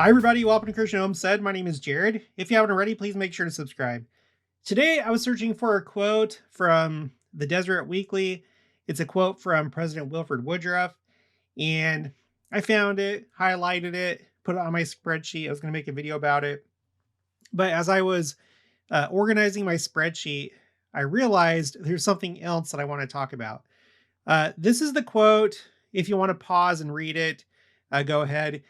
Hi everybody, welcome to Christian Homestead. My name is Jared. If you haven't already, please make sure to subscribe. Today I was searching for a quote from the Deseret Weekly. It's a quote from President Wilford Woodruff, and I found it, highlighted it, put it on my spreadsheet. I was going to make a video about it. But as I was organizing my spreadsheet, I realized there's something else that I want to talk about. This is the quote. If you want to pause and read it, go ahead.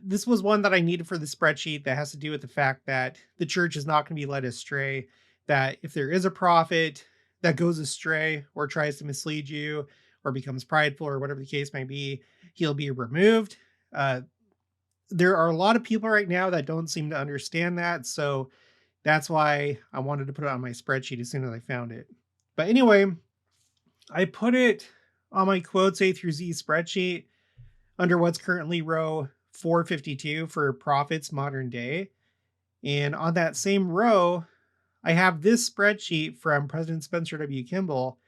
This was one that I needed for the spreadsheet that has to do with the fact that the church is not going to be led astray, that if there is a prophet that goes astray or tries to mislead you or becomes prideful or whatever the case may be, he'll be removed. There are a lot of people right now that don't seem to understand that. So that's why I wanted to put it on my spreadsheet as soon as I found it. But anyway, I put it on my quotes A through Z spreadsheet under what's currently row 452 for prophets modern day. And on that same row, I have this spreadsheet from President Spencer W. Kimball.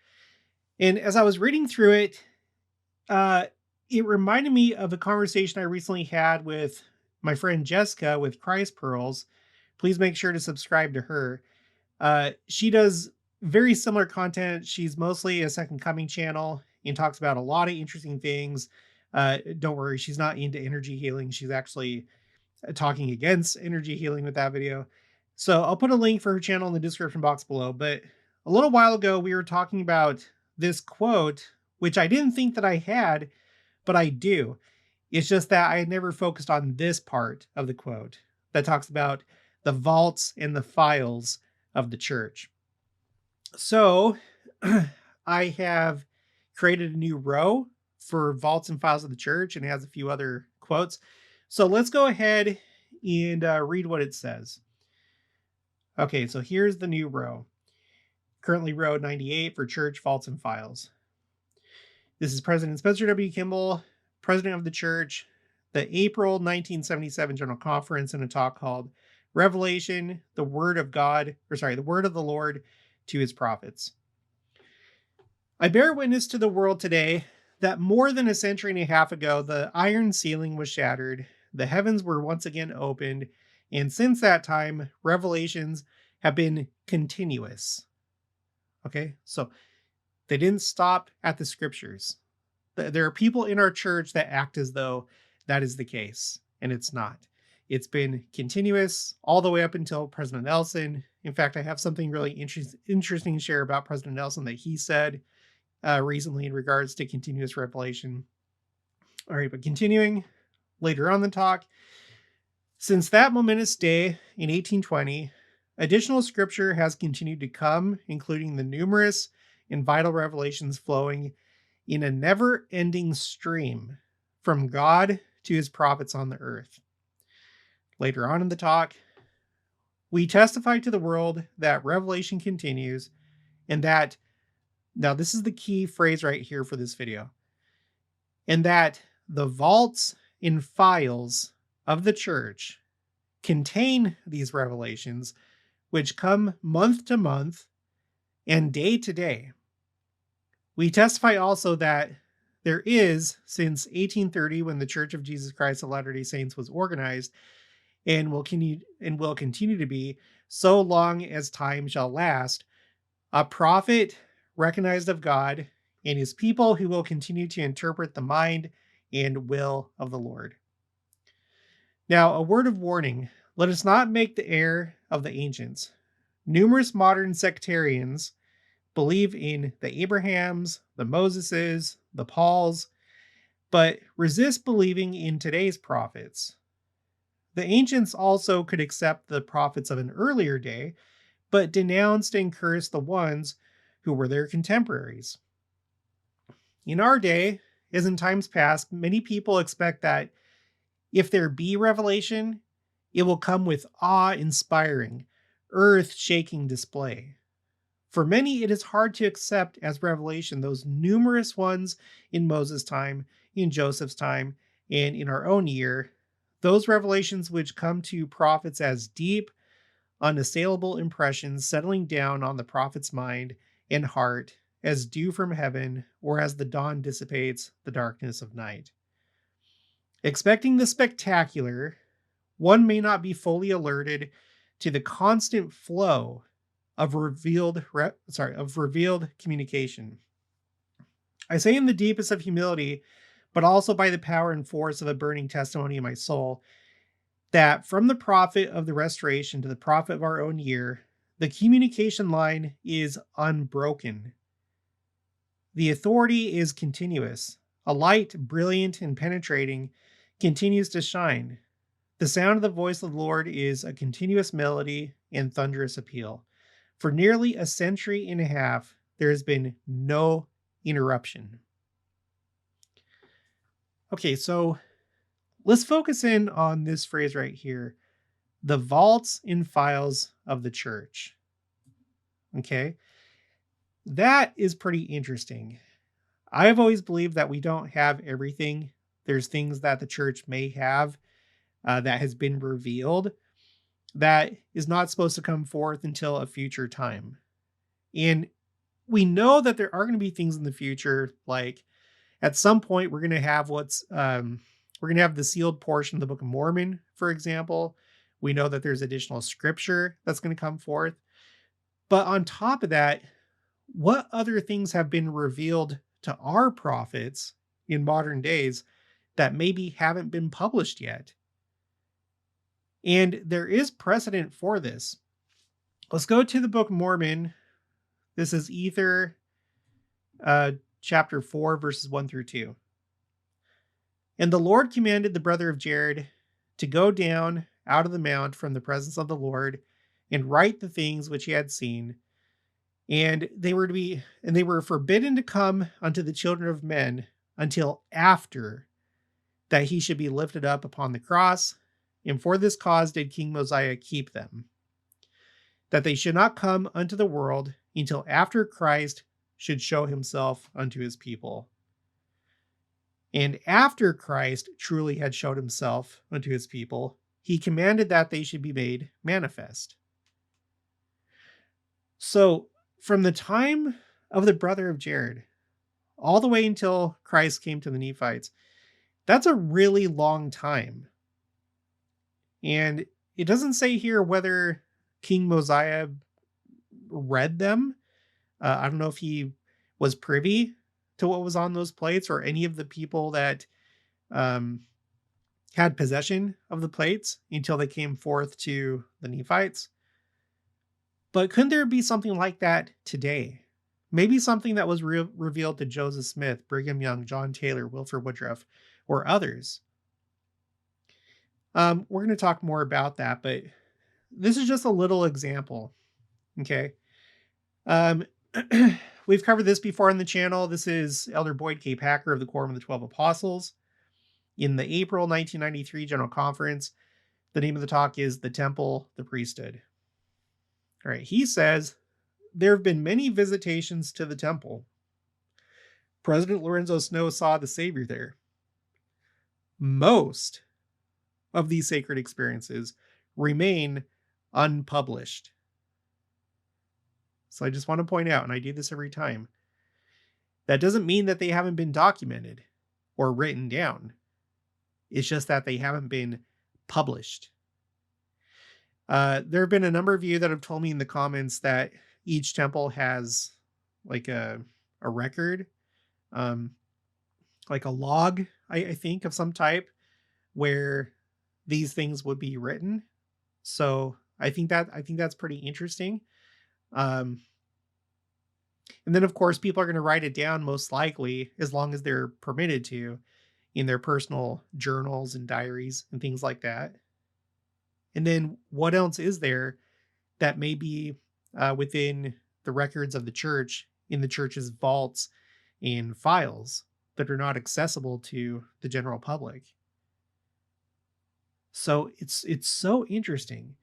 And as I was reading through it, it reminded me of a conversation I recently had with my friend Jessica with Christ Pearls. Please make sure to subscribe to her. She does very similar content. She's mostly a Second Coming channel and talks about a lot of interesting things. Don't worry, she's not into energy healing. She's actually talking against energy healing with that video. So I'll put a link for her channel in the description box below. But a little while ago, we were talking about this quote, which I didn't think that I had, but I do. It's just that I had never focused on this part of the quote that talks about the vaults and the files of the church. So I have created a new row for vaults and files of the church, and it has a few other quotes. So let's go ahead and read what it says. Okay, so here's the new row. Currently row 98 for church vaults and files. This is President Spencer W. Kimball, president of the church, the April 1977 General Conference, in a talk called Revelation, the Word of the Lord to His Prophets. I bear witness to the world today that more than a century and a half ago, the iron ceiling was shattered, the heavens were once again opened, and since that time, revelations have been continuous. Okay, so they didn't stop at the scriptures. There are people in our church that act as though that is the case, and it's not. It's been continuous all the way up until President Nelson. In fact, I have something really interesting to share about President Nelson that he said recently in regards to continuous revelation. All right, but continuing later on the talk. Since that momentous day in 1820, additional scripture has continued to come, including the numerous and vital revelations flowing in a never-ending stream from God to his prophets on the earth. Later on in the talk, we testify to the world that revelation continues, and that, now this is the key phrase right here for this video, and that the vaults and files of the church contain these revelations, which come month to month and day to day. We testify also that there is, since 1830, when the Church of Jesus Christ of Latter-day Saints was organized, and will continue to be, so long as time shall last, a prophet recognized of God and his people who will continue to interpret the mind and will of the Lord. Now, a word of warning: let us not make the error of the ancients. Numerous modern sectarians believe in the Abrahams, the Moseses, the Pauls, but resist believing in today's prophets. The ancients also could accept the prophets of an earlier day, but denounced and cursed the ones who were their contemporaries. In our day, as in times past, many people expect that if there be revelation, it will come with awe-inspiring, earth-shaking display. For many, it is hard to accept as revelation those numerous ones in Moses' time, in Joseph's time, and in our own year, those revelations which come to prophets as deep, unassailable impressions settling down on the prophet's mind and heart as dew from heaven, or as the dawn dissipates the darkness of night. Expecting the spectacular, one may not be fully alerted to the constant flow of revealed communication. I say in the deepest of humility, but also by the power and force of a burning testimony in my soul, that from the prophet of the restoration to the prophet of our own year, the communication line is unbroken. The authority is continuous. A light, brilliant and penetrating, continues to shine. The sound of the voice of the Lord is a continuous melody and thunderous appeal. For nearly a century and a half, there has been no interruption. Okay, so let's focus in on this phrase right here, the vaults and files of the church. Okay, that is pretty interesting. I've always believed that we don't have everything. There's things that the church may have that has been revealed that is not supposed to come forth until a future time. And we know that there are going to be things in the future, like at some point we're going to have we're going to have the sealed portion of the Book of Mormon, for example. We know that there's additional scripture that's going to come forth. But on top of that, what other things have been revealed to our prophets in modern days that maybe haven't been published yet? And there is precedent for this. Let's go to the Book of Mormon. This is Ether, chapter 4, verses 1 through 2. And the Lord commanded the brother of Jared to go down out of the mount from the presence of the Lord and write the things which he had seen. And they were forbidden to come unto the children of men until after that he should be lifted up upon the cross. And for this cause did King Mosiah keep them, that they should not come unto the world until after Christ should show himself unto his people. And after Christ truly had showed himself unto his people, he commanded that they should be made manifest. So, from the time of the brother of Jared, all the way until Christ came to the Nephites, that's a really long time. And it doesn't say here whether King Mosiah read them. I don't know if he was privy to what was on those plates or any of the people that had possession of the plates until they came forth to the Nephites. But couldn't there be something like that today? Maybe something that was revealed to Joseph Smith, Brigham Young, John Taylor, Wilford Woodruff, or others. We're going to talk more about that, but this is just a little example. Okay. We've covered this before on the channel. This is Elder Boyd K. Packer of the Quorum of the 12 Apostles. In the April 1993 General Conference, the name of the talk is The Temple, the Priesthood. All right, he says, there have been many visitations to the temple. President Lorenzo Snow saw the Savior there. Most of these sacred experiences remain unpublished. So I just want to point out, and I do this every time, that doesn't mean that they haven't been documented or written down. It's just that they haven't been published. There have been a number of you that have told me in the comments that each temple has like a record, like a log, I think, of some type where these things would be written. So I think that's pretty interesting. And then of course people are going to write it down, most likely, as long as they're permitted to, in their personal journals and diaries and things like that. And then what else is there that may be within the records of the church, in the church's vaults and files, that are not accessible to the general public? So it's so interesting.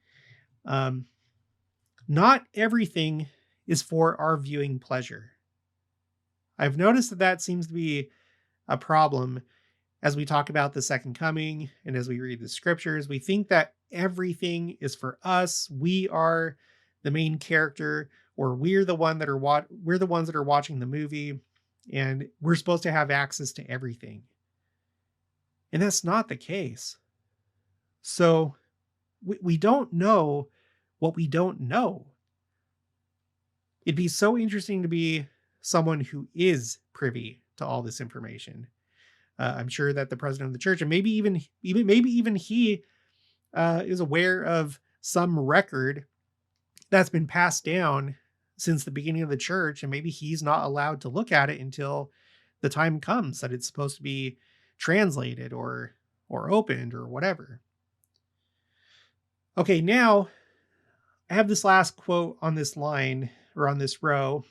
Not everything is for our viewing pleasure. I've noticed that seems to be a problem as we talk about the second coming and as we read the scriptures. We think that everything is for us. We are the main character, or we're the ones that are watching the movie, and we're supposed to have access to everything. And that's not the case. So We don't know what we don't know. It'd be so interesting to be someone who is privy to all this information. I'm sure that the president of the church, and maybe even he is aware of some record that's been passed down since the beginning of the church, and maybe he's not allowed to look at it until the time comes that it's supposed to be translated or opened or whatever. Okay, now I have this last quote on this line or on this row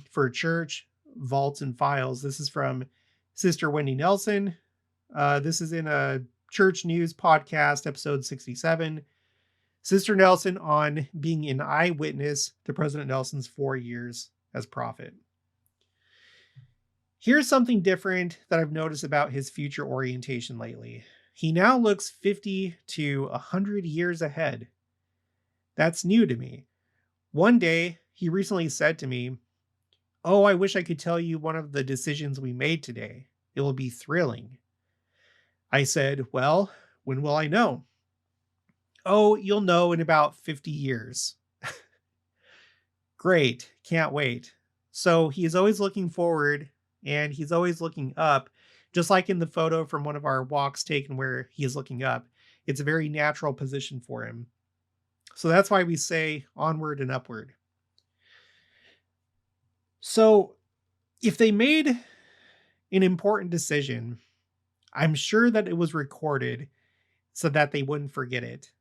for church vaults and files. This is from Sister Wendy Nelson. This is in a Church News podcast, episode 67. Sister Nelson on being an eyewitness to President Nelson's 4 years as prophet. Here's something different that I've noticed about his future orientation lately. He now looks 50 to 100 years ahead. That's new to me. One day, he recently said to me, "Oh, I wish I could tell you one of the decisions we made today. It will be thrilling." I said, "Well, when will I know?" "Oh, you'll know in about 50 years. Great, can't wait. So he is always looking forward and he's always looking up, just like in the photo from one of our walks taken where he is looking up. It's a very natural position for him. So that's why we say onward and upward. So if they made an important decision, I'm sure that it was recorded so that they wouldn't forget it.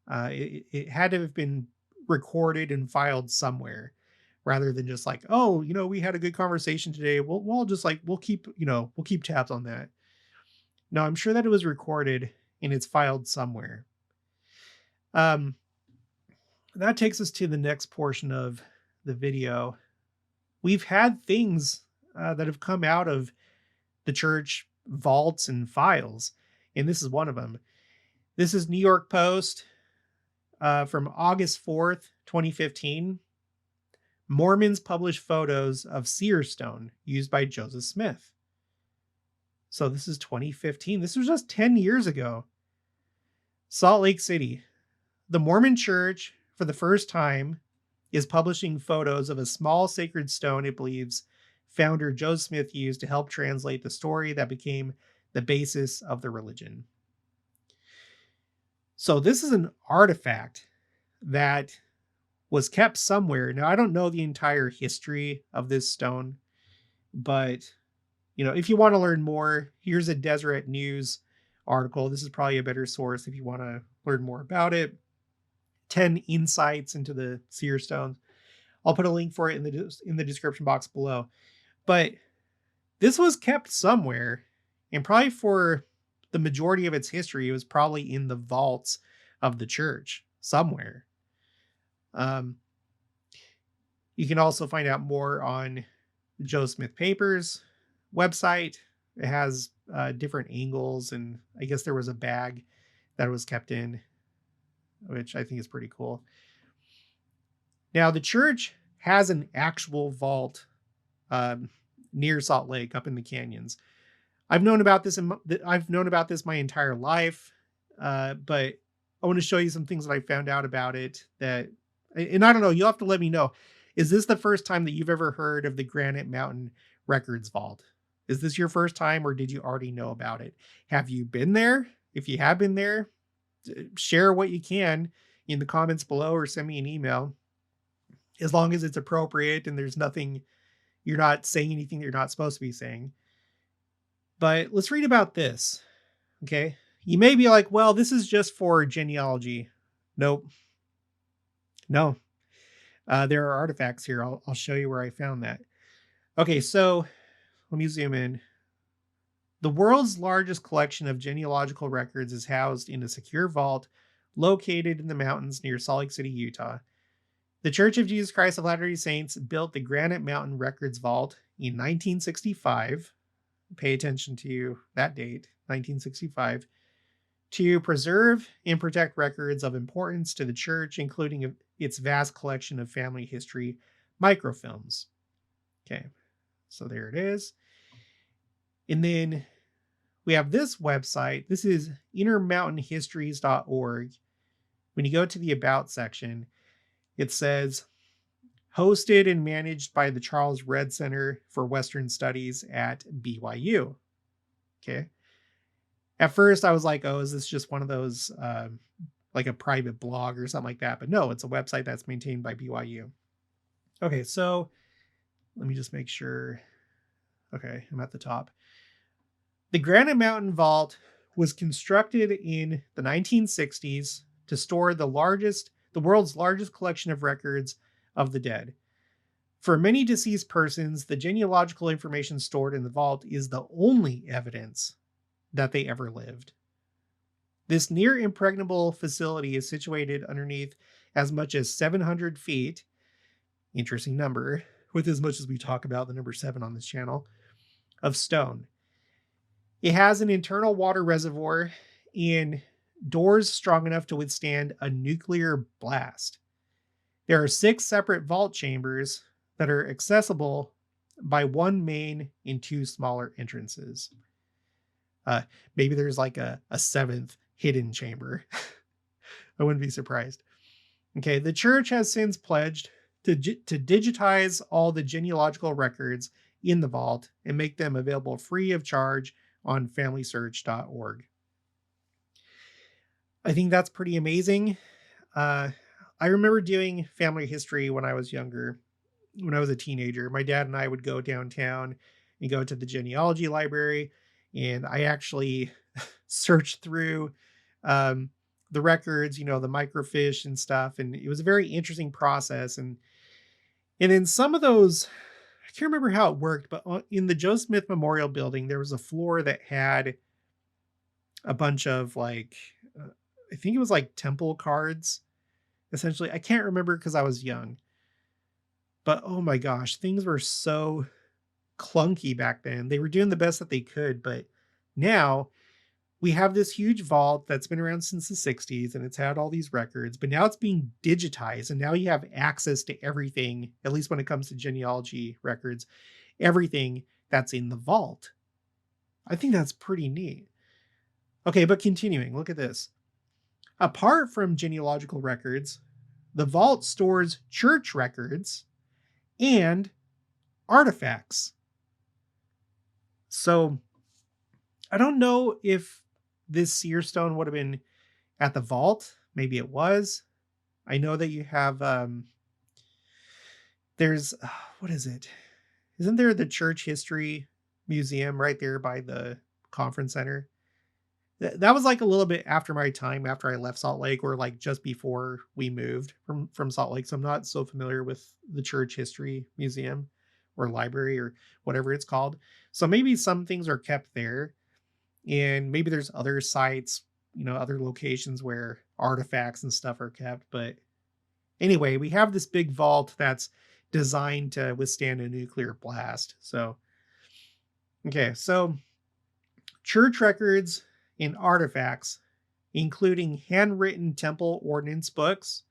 It had to have been recorded and filed somewhere rather than just like, oh, we had a good conversation today. We'll keep tabs on that. No, I'm sure that it was recorded and it's filed somewhere. That takes us to the next portion of the video. We've had things that have come out of the church vaults and files, and this is one of them. This is New York Post from August 4th, 2015. Mormons publish photos of Seer stone used by Joseph Smith. So this is 2015. This was just 10 years ago. Salt Lake City. The Mormon Church, for the first time, is publishing photos of a small sacred stone it believes founder Joseph Smith used to help translate the story that became the basis of the religion. So this is an artifact that was kept somewhere. Now, I don't know the entire history of this stone, but if you want to learn more, here's a Deseret News article. This is probably a better source if you want to learn more about it. 10 insights into the Seer stones. I'll put a link for it in the description box below. But this was kept somewhere, and probably for the majority of its history, it was probably in the vaults of the church somewhere. You can also find out more on Joe Smith Papers website. It has different angles, and I guess there was a bag that it was kept in, which I think is pretty cool. Now, the church has an actual vault near Salt Lake, up in the canyons. I've known about this my entire life, but I want to show you some things that I found out about it. And I don't know. You'll have to let me know. Is this the first time that you've ever heard of the Granite Mountain Records Vault? Is this your first time, or did you already know about it? Have you been there? If you have been there, share what you can in the comments below or send me an email, as long as it's appropriate and there's nothing, you're not saying anything that you're not supposed to be saying. But let's read about this. Okay. You may be like, well, this is just for genealogy. Nope. No. There are artifacts here. I'll show you where I found that. Okay, so let me zoom in. The world's largest collection of genealogical records is housed in a secure vault located in the mountains near Salt Lake City, Utah. The Church of Jesus Christ of Latter-day Saints built the Granite Mountain Records Vault in 1965. Pay attention to that date, 1965, to preserve and protect records of importance to the church, including its vast collection of family history microfilms. Okay, so there it is. And then we have this website. This is innermountainhistories.org. when you go to the About section, it says, hosted and managed by the Charles Redd Center for Western Studies at BYU. Okay. At first, I was like, oh, is this just one of those, like a private blog or something like that? But no, it's a website that's maintained by BYU. Okay, so let me just make sure. Okay, I'm at the top. The Granite Mountain Vault was constructed in the 1960s to store the world's largest collection of records of the dead. For many deceased persons, the genealogical information stored in the vault is the only evidence that they ever lived. This near impregnable facility is situated underneath as much as 700 feet, interesting number, with as much as we talk about the number 7 on this channel, of stone. It has an internal water reservoir and doors strong enough to withstand a nuclear blast. There are 6 separate vault chambers that are accessible by one main and 2 smaller entrances. Maybe there's like a 7th hidden chamber. I wouldn't be surprised. Okay, the church has since pledged to digitize all the genealogical records in the vault and make them available free of charge on familysearch.org. I think that's pretty amazing. I remember doing family history when I was younger, when I was a teenager. My dad and I would go downtown and go to the genealogy library, and I actually searched through the records, the microfiche and stuff, and it was a very interesting process. And in some of those, I can't remember how it worked, but in the Joe Smith Memorial Building, there was a floor that had a bunch of I think it was like temple cards, essentially. I can't remember because I was young. But oh my gosh, things were so clunky back then. They were doing the best that they could, but now we have this huge vault that's been around since the 60s and it's had all these records, but now it's being digitized and now you have access to everything, at least when it comes to genealogy records, everything that's in the vault. I think that's pretty neat. Okay, but continuing, look at this. Apart from genealogical records, the vault stores church records and artifacts. So I don't know if this seer stone would have been at the vault. Maybe it was. I know that you have, there's, what is it? Isn't there the church history museum right there by the conference center? That was like a little bit after my time, after I left Salt Lake, or like just before we moved from Salt Lake. So I'm not so familiar with the church history museum or library or whatever it's called. So maybe some things are kept there. And maybe there's other sites, other locations where artifacts and stuff are kept. But anyway, we have this big vault that's designed to withstand a nuclear blast. So, okay, so church records and artifacts, including handwritten temple ordinance books,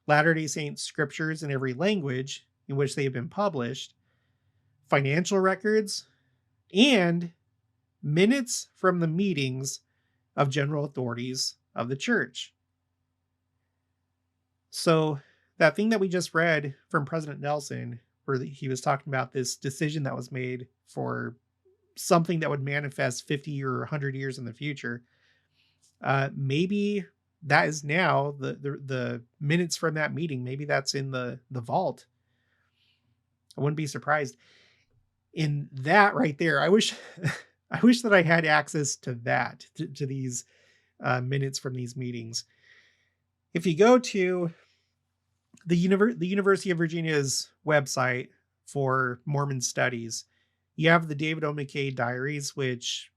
Latter-day Saints scriptures in every language in which they have been published, financial records, and minutes from the meetings of general authorities of the church. So that thing that we just read from President Nelson, where he was talking about this decision that was made for something that would manifest 50 or 100 years in the future, maybe that is now the minutes from that meeting. Maybe that's in the vault. I wouldn't be surprised. In that right there, I wish that I had access to that, to these minutes from these meetings. If you go to the University of Virginia's website for Mormon studies, you have the David O. McKay diaries, which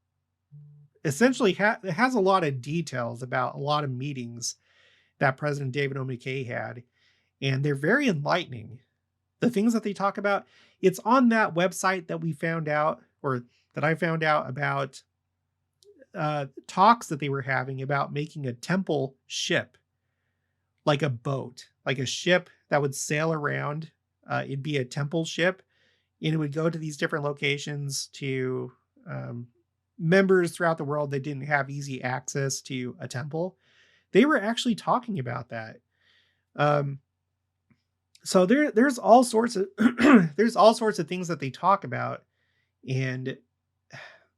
essentially has a lot of details about a lot of meetings that President David O. McKay had, and they're very enlightening. The things that they talk about, it's on that website that we found out, or that I found out about talks that they were having about making a temple ship, like a boat, like a ship that would sail around. It'd be a temple ship, and it would go to these different locations to members throughout the world that didn't have easy access to a temple. They were actually talking about that. Um, so there's all sorts of there's all sorts of things that they talk about, and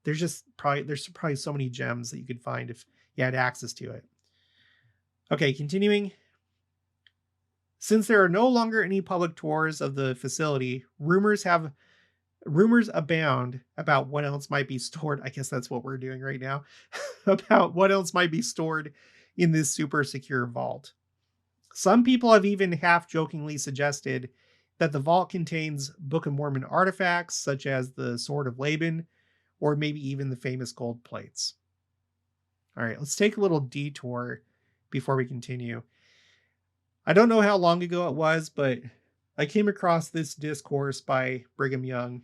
there's probably so many gems that you could find if you had access to it. Okay, continuing. Since there are no longer any public tours of the facility, rumors abound about what else might be stored. I guess that's what we're doing right now. About what else might be stored in this super secure vault. Some people have even half jokingly suggested that the vault contains Book of Mormon artifacts, such as the Sword of Laban, or maybe even the famous gold plates. All right, let's take a little detour before we continue. I don't know how long ago it was, but I came across this discourse by Brigham Young.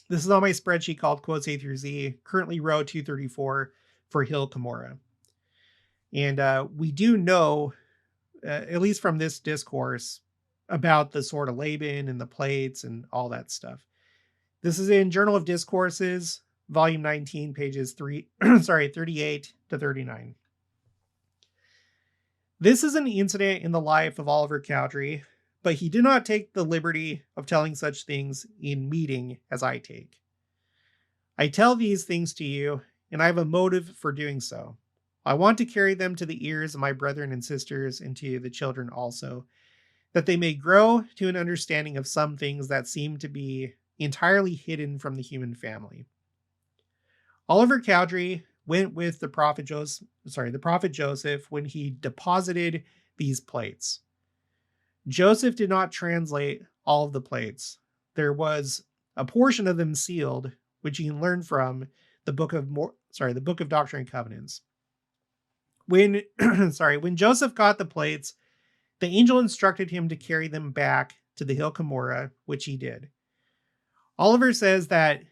This is on my spreadsheet called Quotes A through Z, currently row 234 for Hill Cumorah. And we do know, at least from this discourse, about the Sword of Laban and the plates and all that stuff. This is in Journal of Discourses, volume 19, pages 38 to 39. This is an incident in the life of Oliver Cowdery, but he did not take the liberty of telling such things in meeting as I take. I tell these things to you, and I have a motive for doing so. I want to carry them to the ears of my brethren and sisters and to the children also, that they may grow to an understanding of some things that seem to be entirely hidden from the human family. Oliver Cowdery went with the prophet Joseph when he deposited these plates. Joseph did not translate all of the plates. There was a portion of them sealed, which you can learn from the book of Doctrine and Covenants. When Joseph got the plates, the angel instructed him to carry them back to the hill Cumorah, which he did. Oliver says that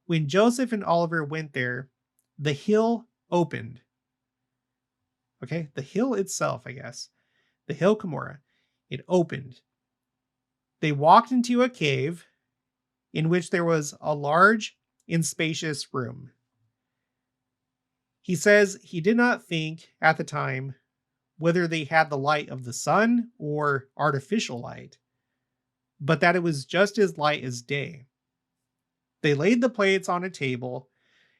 when Joseph and Oliver went there, the hill opened. Okay, the hill itself, I guess. The hill Cumorah, it opened. They walked into a cave in which there was a large and spacious room. He says he did not think at the time whether they had the light of the sun or artificial light, but that it was just as light as day. They laid the plates on a table.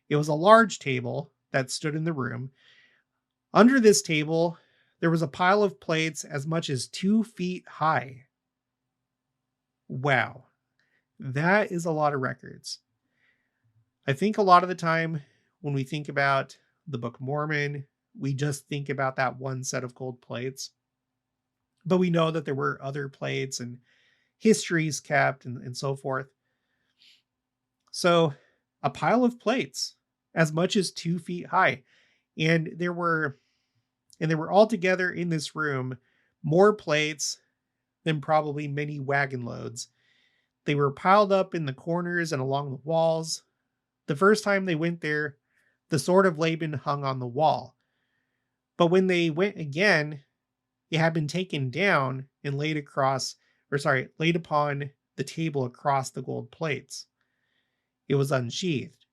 It was a large table that stood in the room. Under this table, there was a pile of plates as much as 2 feet high. Wow, that is a lot of records. I think a lot of the time when we think about the Book of Mormon, we just think about that one set of gold plates. But we know that there were other plates and histories kept and so forth. So a pile of plates as much as 2 feet high. And there were all together in this room more plates than probably many wagon loads. They were piled up in the corners and along the walls. The first time they went there, the Sword of Laban hung on the wall. But when they went again, it had been taken down and laid upon the table across the gold plates. It was unsheathed.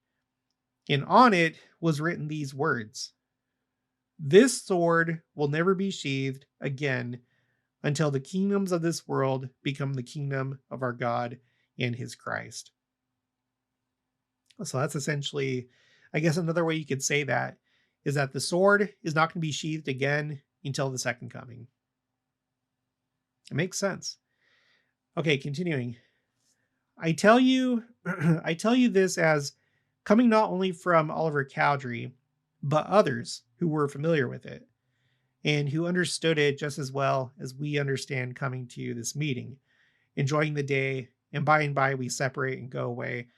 And on it was written these words: "This sword will never be sheathed again until the kingdoms of this world become the kingdom of our God and his Christ." So that's essentially, I guess another way you could say that is that the sword is not going to be sheathed again until the second coming. It makes sense. Okay, continuing. I tell you this as coming not only from Oliver Cowdery, but others who were familiar with it and who understood it just as well as we understand coming to this meeting, enjoying the day, and by and by we separate and go away,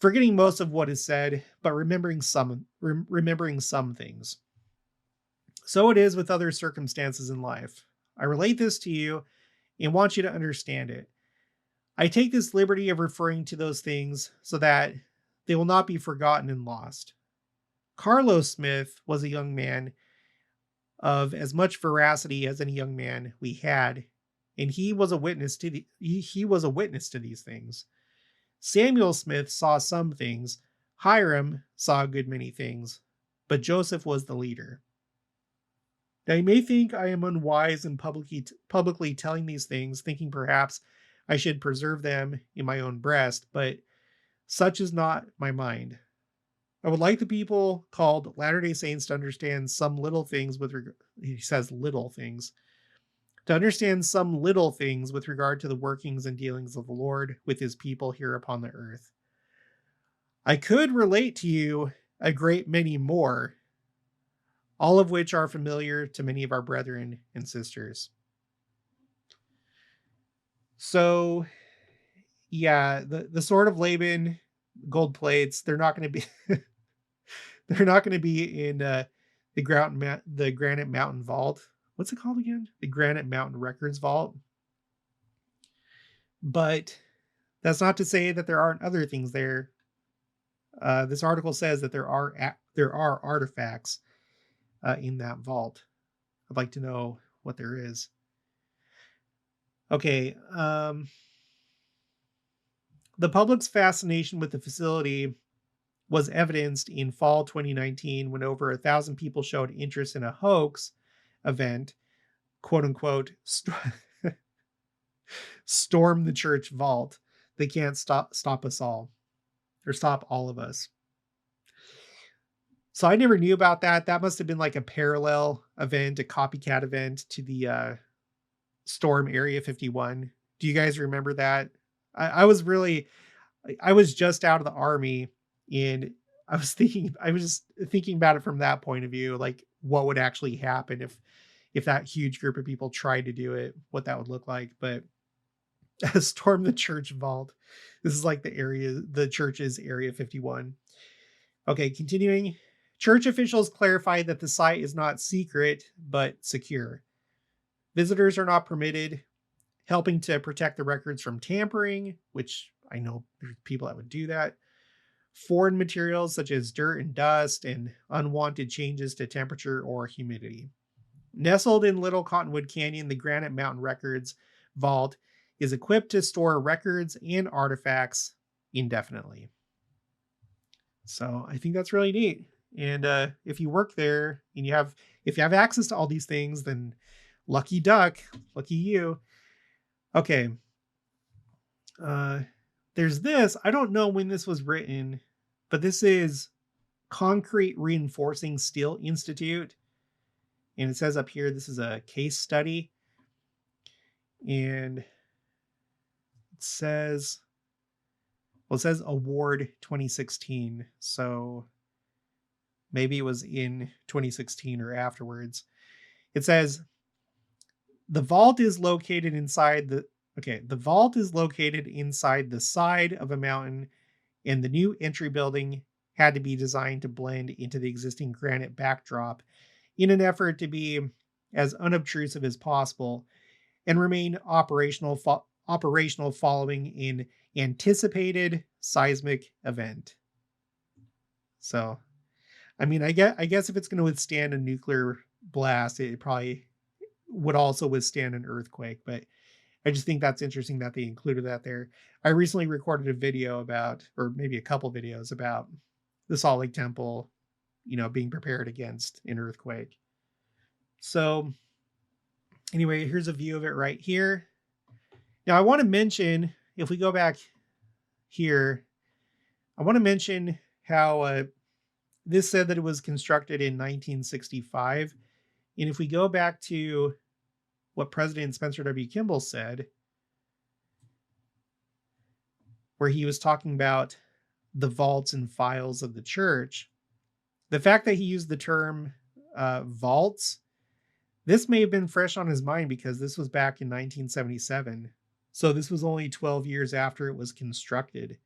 forgetting most of what is said, but remembering some things. So it is with other circumstances in life. I relate this to you and want you to understand it. I take this liberty of referring to those things so that they will not be forgotten and lost. Carlos Smith was a young man of as much veracity as any young man we had, and he was a witness to these things. Samuel Smith saw some things, Hiram saw a good many things, but Joseph was the leader. Now, you may think I am unwise in publicly telling these things, thinking perhaps I should preserve them in my own breast, but such is not my mind. I would like the people called Latter-day Saints to understand some little things he says little things, to understand some little things with regard to the workings and dealings of the Lord with his people here upon the earth. I could relate to you a great many more, all of which are familiar to many of our brethren and sisters. So, yeah, the sword of Laban, gold plates, they're not going to be they're not going to be in the Granite Mountain Vault. What's it called again? The Granite Mountain Records Vault. But that's not to say that there aren't other things there. This article says that there are artifacts in that vault. I'd like to know what there is. Okay. The public's fascination with the facility was evidenced in fall 2019 when over 1,000 people showed interest in a hoax event, quote unquote, storm the church vault. They can't stop us all, or stop all of us. So I never knew about that. That must have been like a parallel event, a copycat event to the Storm Area 51. Do you guys remember that? I was just out of the army, and I was just thinking about it from that point of view, like what would actually happen if that huge group of people tried to do it, what that would look like. But storm the church vault. This is like the church's Area 51. Okay, continuing. Church officials clarified that the site is not secret, but secure. Visitors are not permitted, helping to protect the records from tampering, which I know there's people that would do that. Foreign materials such as dirt and dust, and unwanted changes to temperature or humidity. Nestled in Little Cottonwood Canyon, the Granite Mountain Records Vault is equipped to store records and artifacts indefinitely. So I think that's really neat. And if you work there and if you have access to all these things, then lucky duck, lucky you. Okay. There's this. I don't know when this was written, but this is Concrete Reinforcing Steel Institute. And it says up here, this is a case study. And it says award 2016. So maybe it was in 2016 or afterwards. It says the vault is located inside the side of a mountain, and the new entry building had to be designed to blend into the existing granite backdrop in an effort to be as unobtrusive as possible and remain operational following an anticipated seismic event. So, I mean, I guess if it's going to withstand a nuclear blast, it probably would also withstand an earthquake, but I just think that's interesting that they included that there. I recently recorded a video or maybe a couple videos about the Salt Lake Temple, being prepared against an earthquake. So anyway, here's a view of it right here. Now I want to mention, if we go back here, I want to mention how this said that it was constructed in 1965. And if we go back to what President Spencer W. Kimball said, where he was talking about the vaults and files of the church, the fact that he used the term vaults, this may have been fresh on his mind because this was back in 1977. So this was only 12 years after it was constructed.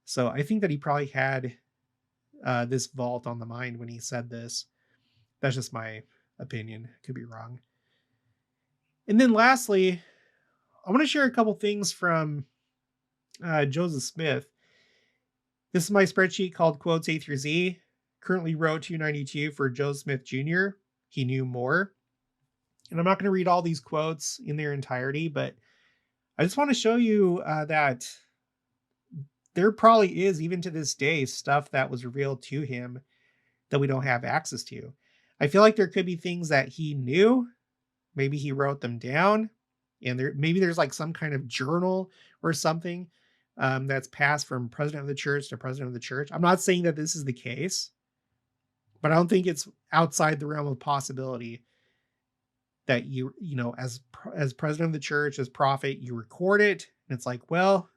So I think that he probably had this vault on the mind when he said this. That's just my opinion. Could be wrong. And then lastly, I want to share a couple things from Joseph Smith. This is my spreadsheet called Quotes A through Z. Currently row 292 for Joseph Smith Jr. He knew more. And I'm not going to read all these quotes in their entirety, but I just want to show you that there probably is, even to this day, stuff that was revealed to him that we don't have access to. I feel like there could be things that he knew. Maybe he wrote them down, and maybe there's like some kind of journal or something that's passed from president of the church to president of the church. I'm not saying that this is the case, but I don't think it's outside the realm of possibility that as president of the church, as prophet, you record it, and it's like, well,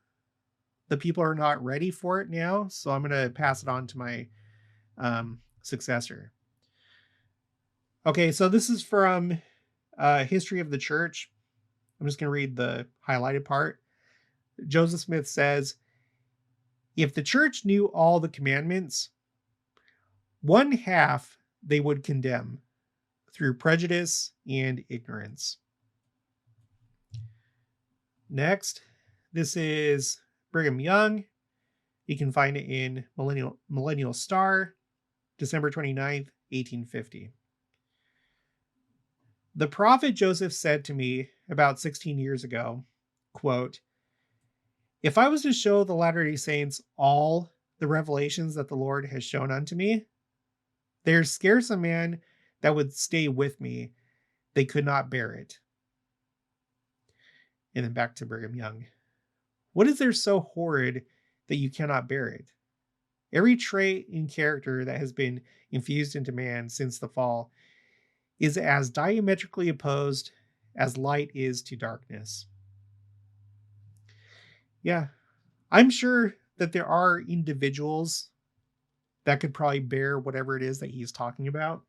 the people are not ready for it now, so I'm going to pass it on to my successor. Okay, so this is from History of the Church. I'm just going to read the highlighted part. Joseph Smith says, if the church knew all the commandments, one half they would condemn through prejudice and ignorance. Next, this is Brigham Young. You can find it in Millennial Star, December 29th, 1850. The prophet Joseph said to me about 16 years ago, quote, if I was to show the Latter-day Saints all the revelations that the Lord has shown unto me, there's scarce a man that would stay with me. They could not bear it. And then back to Brigham Young. What is there so horrid that you cannot bear it? Every trait in character that has been infused into man since the fall is as diametrically opposed as light is to darkness. Yeah, I'm sure that there are individuals that could probably bear whatever it is that he's talking about.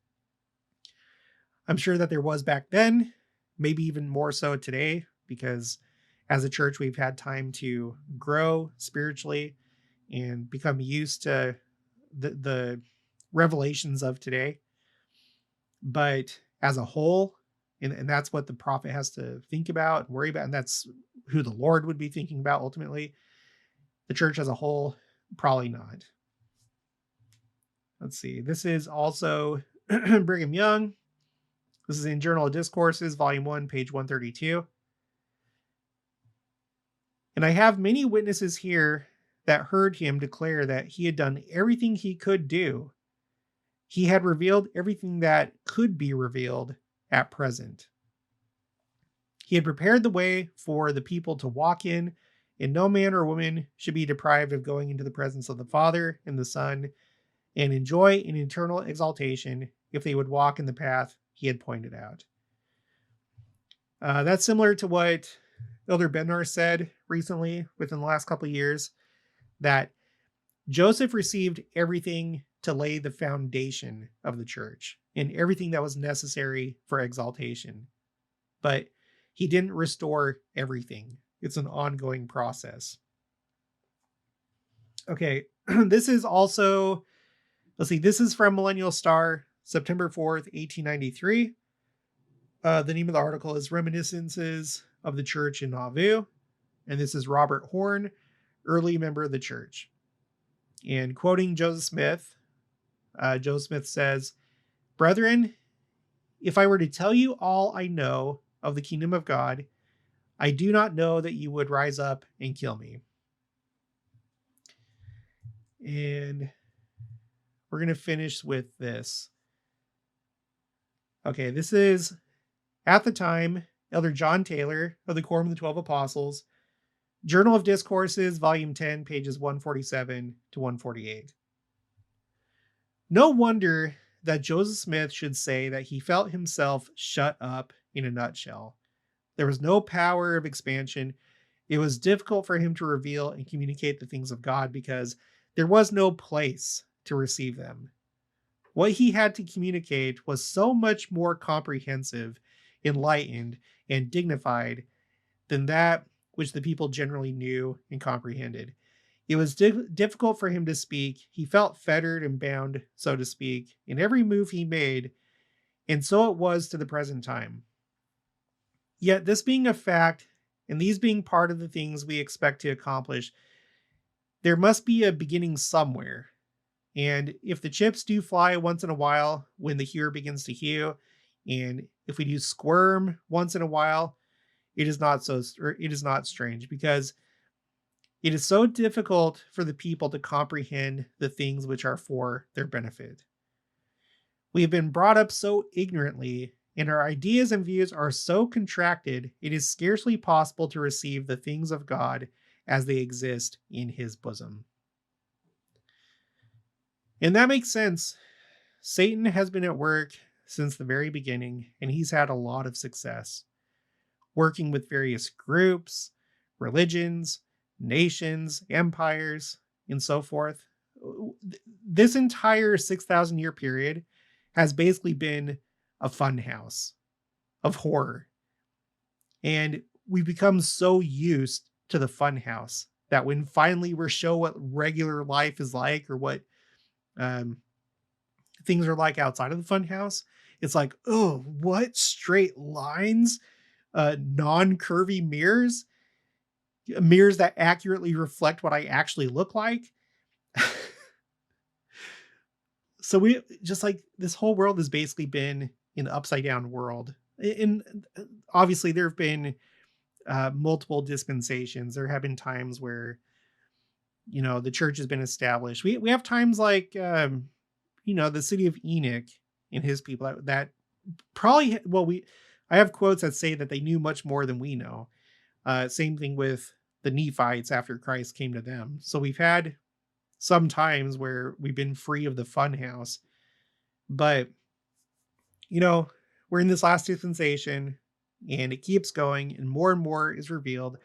I'm sure that there was back then, maybe even more so today, because as a church, we've had time to grow spiritually and become used to the revelations of today. But as a whole, and that's what the prophet has to think about and worry about, and that's who the Lord would be thinking about ultimately. The church as a whole, probably not. Let's see. This is also Brigham Young. This is in Journal of Discourses, Volume 1, page 132. And I have many witnesses here that heard him declare that he had done everything he could do. He had revealed everything that could be revealed at present. He had prepared the way for the people to walk in, and no man or woman should be deprived of going into the presence of the Father and the Son and enjoy an eternal exaltation if they would walk in the path he had pointed out. That's similar to what Elder Bednar said recently within the last couple of years, that Joseph received everything to lay the foundation of the church and everything that was necessary for exaltation. But he didn't restore everything. It's an ongoing process. Okay, this is also, let's see, this is from Millennial Star, September 4th, 1893. The name of the article is Reminiscences of the Church in Nauvoo. And this is Robert Horn, early member of the church. And quoting Joseph Smith, Joseph Smith says, brethren, if I were to tell you all I know of the kingdom of God, I do not know that you would rise up and kill me. And we're going to finish with this. Okay, this is, at the time, Elder John Taylor of the Quorum of the 12 Apostles, Journal of Discourses, Volume 10, pages 147 to 148. No wonder that Joseph Smith should say that he felt himself shut up in a nutshell. There was no power of expansion. It was difficult for him to reveal and communicate the things of God because there was no place to receive them. What he had to communicate was so much more comprehensive, enlightened, and dignified than that which the people generally knew and comprehended. It was difficult for him to speak. He felt fettered and bound, so to speak, in every move he made, and so it was to the present time. Yet this being a fact, and these being part of the things we expect to accomplish, there must be a beginning somewhere. And if the chips do fly once in a while when the hewer begins to hew, and if we do squirm once in a while, it is not strange, because it is so difficult for the people to comprehend the things which are for their benefit. We have been brought up so ignorantly, and our ideas and views are so contracted, it is scarcely possible to receive the things of God as they exist in his bosom. And that makes sense. Satan has been at work since the very beginning, and he's had a lot of success working with various groups, religions, nations, empires, and so forth. This entire 6,000 year period has basically been a fun house of horror. And we've become so used to the fun house that when finally we're shown what regular life is like, or what um, things are like outside of the fun house, it's like, oh, what straight lines, non-curvy mirrors that accurately reflect what I actually look like. So we just like this whole world has basically been an upside down world. And obviously there have been multiple dispensations. There have been times where, the church has been established. We have times like, the city of Enoch and his people that probably, I have quotes that say that they knew much more than we know. Same thing with the Nephites after Christ came to them. So we've had some times where we've been free of the fun house, but we're in this last dispensation and it keeps going and more is revealed,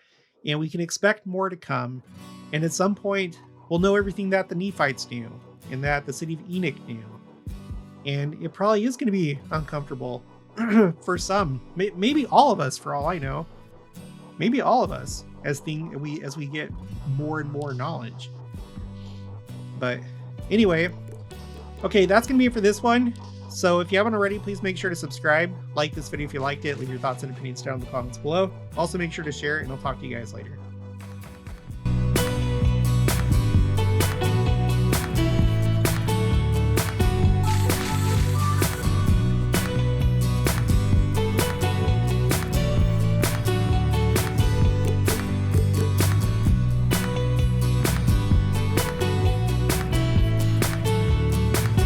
and we can expect more to come. And at some point we'll know everything that the Nephites knew and that the city of Enoch knew. And it probably is going to be uncomfortable for some, maybe all of us, for all I know, maybe all of us as we get more and more knowledge. But anyway, okay, that's going to be it for this one. So if you haven't already, please make sure to subscribe, like this video if you liked it, leave your thoughts and opinions down in the comments below. Also make sure to share it, and I'll talk to you guys later.